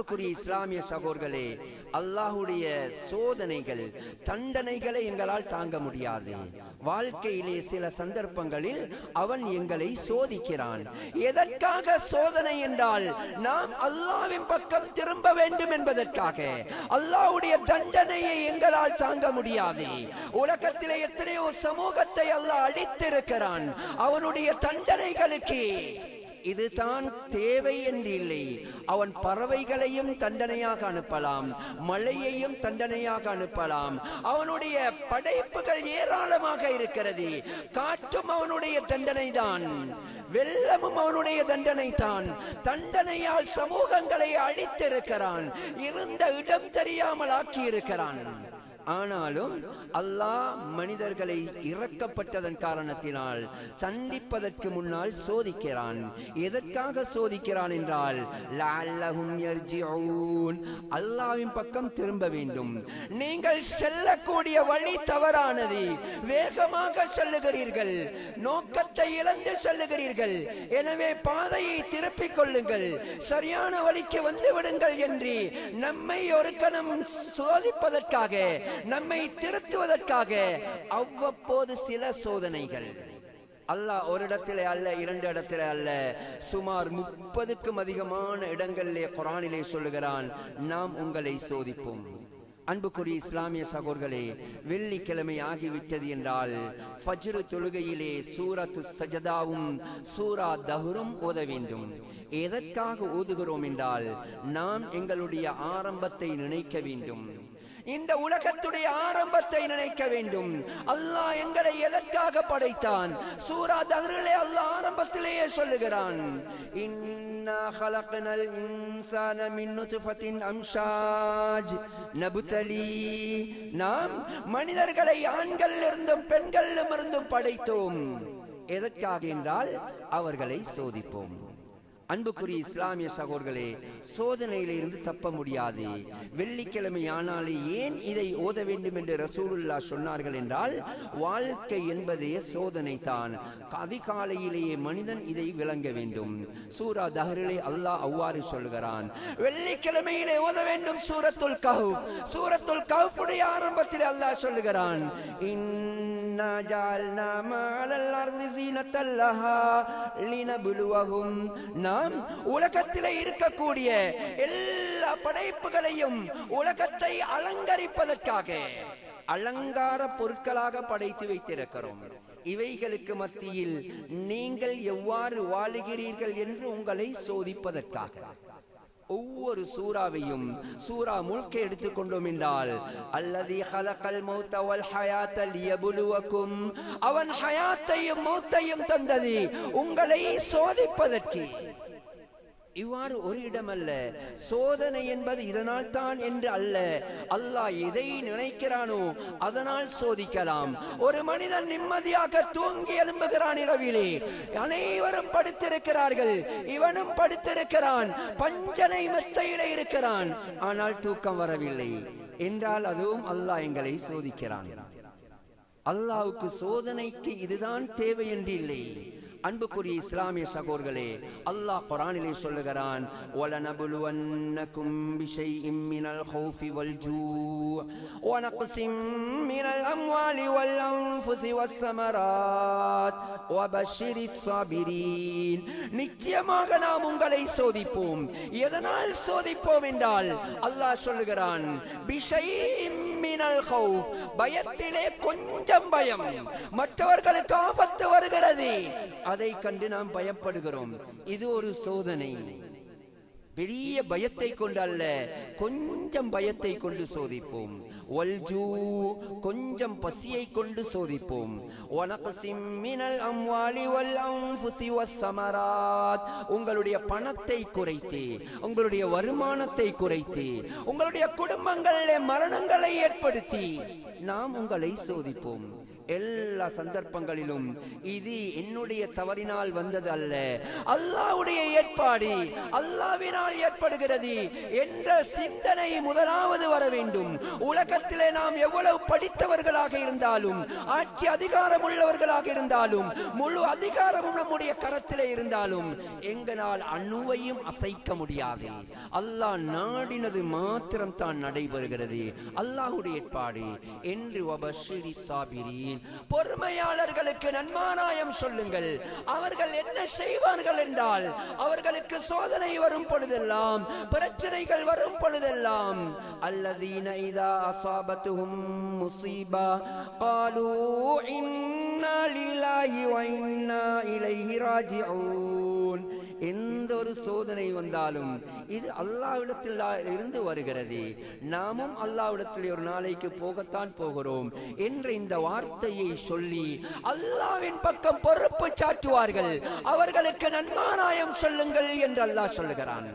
அன்புக்குரிய இஸ்லாமிய சகோதரர்களே, அல்லாஹ்வுடைய சோதனைகள் தண்டனைகளை எங்களால் தாங்க முடியாது. வாழ்க்கையிலே சில சந்தர்ப்பங்களில் அவன் எங்களை சோதிக்கிறான். எதற்காக சோதனை என்றால், நாம் அல்லாஹ்வின் பக்கம் திரும்ப வேண்டும் என்பதற்காக. அல்லாஹ்வுடைய தண்டனையை எங்களால் தாங்க முடியாது. உலகத்திலே எத்தனையோ சமூகத்தை அல்லாஹ் அழித்திருக்கிறான். அவனுடைய தண்டனைகளுக்கு இதுதான் தேவை என்று இல்லை. அவன் பறவைகளையும் தண்டனையாக அனுப்பலாம், மழையையும் தண்டனையாக அனுப்பலாம். அவனுடைய படைப்புகள் ஏராளமாக இருக்கிறது. காற்றும் அவனுடைய தண்டனை தான், வெள்ளமும் அவனுடைய தண்டனை தான். தண்டனையால் சமூகங்களை அழித்திருக்கிறான், இருந்த இடம் தெரியாமல் ஆக்கி இருக்கிறான். ஆனாலும் அல்லாஹ் மனிதர்களை இறக்கப்பட்டதன் காரணத்தினால் தண்டிப்பதற்கு முன்னால் சோதிக்கிறான். எதற்காக சோதிக்கிறான் என்றால், லஅல்லஹும் யர்ஜிஊன், அல்லாஹ்வின் பக்கம் திரும்ப வேண்டும். நீங்கள் செல்லக்கூடிய வழி தவறானது, வேகமாக செல்லுகிறீர்கள், நோக்கத்தை இழந்து செல்லுகிறீர்கள். எனவே பாதையை திருப்பிக் கொள்ளுங்கள், சரியான வழிக்கு வந்து விடுங்கள் என்று நம்மை ஒரு கணம் சோதிப்பதற்காக, நம்மை திருத்துவதற்காக அவ்வப்போது சில சோதனைகள். அல்லாஹ் ஒரு இடத்திலே அல்ல, இரண்டு இடத்திலே அல்ல, சுமார் 30க்கும் அதிகமான இடங்களிலே குர்ஆனிலே சொல்லுகிறான், நாம் உங்களை சோதிப்போம். அன்புக்குரிய இஸ்லாமிய சகோதரர்களே, வெள்ளிக்கிழமை ஆகிவிட்டது என்றால் ஃபஜ்ர் தொழுகையிலே சூரத்து சஜதாவும் சூரா தஹரும் ஓத வேண்டும். எதற்காக ஓதுகிறோம் என்றால், நாம் எங்களுடைய ஆரம்பத்தை நினைக்க வேண்டும். இந்த உலகத்துடைய ஆரம்பத்தை நினைக்க வேண்டும். அல்லாஹ் எங்களை எதற்காக படைத்தான்? சூரா தஹ்ரிலே அல்லாஹ் ஆரம்பத்திலேயே சொல்லுகிறான், இன்னா ஹலக்னல் இன்சான மின் நுத்ஃபத்தின் அம்ஷாஜ் நப்தலி, நாம் மனிதர்களை ஆண்களிலிருந்தும் பெண்களிலிருந்தும் படைத்தோம். எதற்காக என்றால், அவர்களை சோதிப்போம். அன்புக்குரிய இஸ்லாமிய சகோதரர்களே, சோதனையிலிருந்து தப்ப முடியாது. வெள்ளிக்கிழமை ஆனாலே ஏன் இதை ஓத வேண்டும் என்று ரசூலுல்லாஹ் சொன்னார்கள் என்றால், வாழ்க்கை என்பதே சோதனை தான். அதிகாலையிலேயே மனிதன் இதை விளங்க வேண்டும். சூரா தஹ்ரிலே அல்லாஹ் அவ்வாறு சொல்கிறான், வெள்ளிக்கிழமையிலே ஓத வேண்டும் சூரத்துல் கஹ்ஃப். சூரத்துல் கஹ்ஃபுடைய ஆரம்பத்தில் அல்லாஹ் சொல்கிறான், இன்னா ஜஅல்னா மஅல் அர்தி ஸீனத்தல் லஹா லினப்லுவஹும், நாம் உலகத்திலே இருக்கக்கூடிய எல்லா படைப்புகளையும் உலகத்தை அலங்கரிப்பதற்காக அலங்கார பொருட்களாக படைத்து வைத்திருக்கிறோம். இவைகளுக்கு மத்தியில் நீங்கள் எவ்வாறு வாழுகிறீர்கள் என்று உங்களை சோதிப்பதற்காக. ஒவ்வொரு சூறாவையும் சூரா முழுக்க எடுத்துக்கொண்டோம் என்றால், அல்லதி ஹலகல் மௌத வல் ஹயாத லியப்லுவக்கும், அவன் ஹயாத்தையும் மௌத்தையும் தந்தது உங்களை சோதிப்பதற்கு. இவ்வாறு ஒரு இடமல்ல, சோதனை என்பது இதனால் தான் என்று அல்ல. அல்லாஹ் எதை நினைக்கிறானோ அதனால் சோதிக்கலாம். ஒரு மனிதன் நிம்மதியாக தூங்கி எழும்புகிறான் இரவிலே, அனைவரும் படுத்திருக்கிறார்கள், இவனும் படுத்திருக்கிறான், பஞ்சனை மெத்தையிலே இருக்கிறான், ஆனால் தூக்கம் வரவில்லை என்றால் அதுவும் அல்லாஹ் எங்களை சோதிக்கிறான். அல்லாஹ்வுக்கு சோதனைக்கு இதுதான் தேவை என்று இல்லை. அன்புக்குரிய இஸ்லாமிய சகோதரர்களே, அல்லாஹ் குர்ஆனிலே சொல்லுகிறான், வலனபுலுவன்னகும் பிஷைஇம் மினல் ஹௌஃபி வல் ஜூ' வனக்ஸிம் மினல் அம்வாலி வல் அன்ஃபுஸி வஸ்ஸமராத் வபஷ்ஷிரிஸ் ஸாபிரீன், நிச்சயமாக நாம் உங்களை சோதிப்போம். எதனால் சோதிப்போம் என்றால், அல்லாஹ் சொல்லுகிறான், பிஷைஇம் மினல் ஹௌஃப், பயத்திலே கொஞ்சம் பயம், மற்றவர்களுக்கு ஆபத்து வருகிறது, அதை கண்டு நாம் பயப்படுகிறோம். இது ஒரு சோதனை. பெரிய பயத்தை கொண்டு அல்ல, கொஞ்சம் பயத்தை கொண்டு சோதிப்போம். வல்ஜூ, கொஞ்சம் பசியை கொண்டு சோதிப்போம். வனக்ஸிம் மினல் அம்வாலி வல் அன்ஃபுஸி வஸ்ஸமராத், உங்களுடைய பணத்தை குறைத்து, உங்களுடைய வருமானத்தை குறைத்து, உங்களுடைய குடும்பங்களிலே மரணங்களை ஏற்படுத்தி நாம் உங்களை சோதிப்போம். எல்லா சந்தர்ப்பங்களிலும் இது என்னுடைய தவறினால் வந்தது அல்ல, அல்லாஹ்வுடைய ஏற்பாடு, அல்லாஹ்வினால் ஏற்படுகிறது என்ற சிந்தனை முதலாவது வர வேண்டும். உலகத்திலே நாம் எவ்வளவு படித்தவர்களாக இருந்தாலும், ஆட்சி அதிகாரம் உள்ளவர்களாக இருந்தாலும், முழு அதிகாரமும் நம்முடைய கரத்திலே இருந்தாலும் எங்களால் அணுவையும் அசைக்க முடியாது. அல்லாஹ் நாடினது மாத்திரம் தான் நடைபெறுகிறது. அல்லாஹ்வுடைய ஏற்பாடு என்று வபஷிரி சாபிரீன், பொறுமையாளர்களுக்கு நன்மாராயம் சொல்லுங்கள். அவர்கள் என்ன செய்வார்கள் என்றால், அவர்களுக்கு சோதனை வரும் பொழுதெல்லாம், பிரச்சனைகள் வரும் பொழுதெல்லாம், அல்லதீன இதா அஸாபத்துஹும் முஸீபா காலூ இன்னா லில்லாஹி வ இன்னா இலைஹி ராஜிஊன். எந்த ஒரு சோதனை வந்தாலும் இது அல்லாஹ்விடத்தில் இருந்து வருகிறது, நாமும் அல்லாஹ்விடத்தில் ஒரு நாளைக்கு போகத்தான் போகிறோம் என்ற இந்த வார்த்தையை சொல்லி அல்லாஹ்வின் பக்கம் பொறுப்பு சாட்டுவார்கள். அவர்களுக்கு நன்மாராயம் சொல்லுங்கள் என்று அல்லாஹ் சொல்லுகிறான்.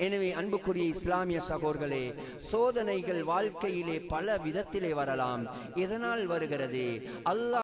எனவே அன்புக்குரிய இஸ்லாமிய சகோதரர்களே, சோதனைகள் வாழ்க்கையிலே பல விதத்திலே வரலாம். எதனால் வருகிறது? அல்லாஹ்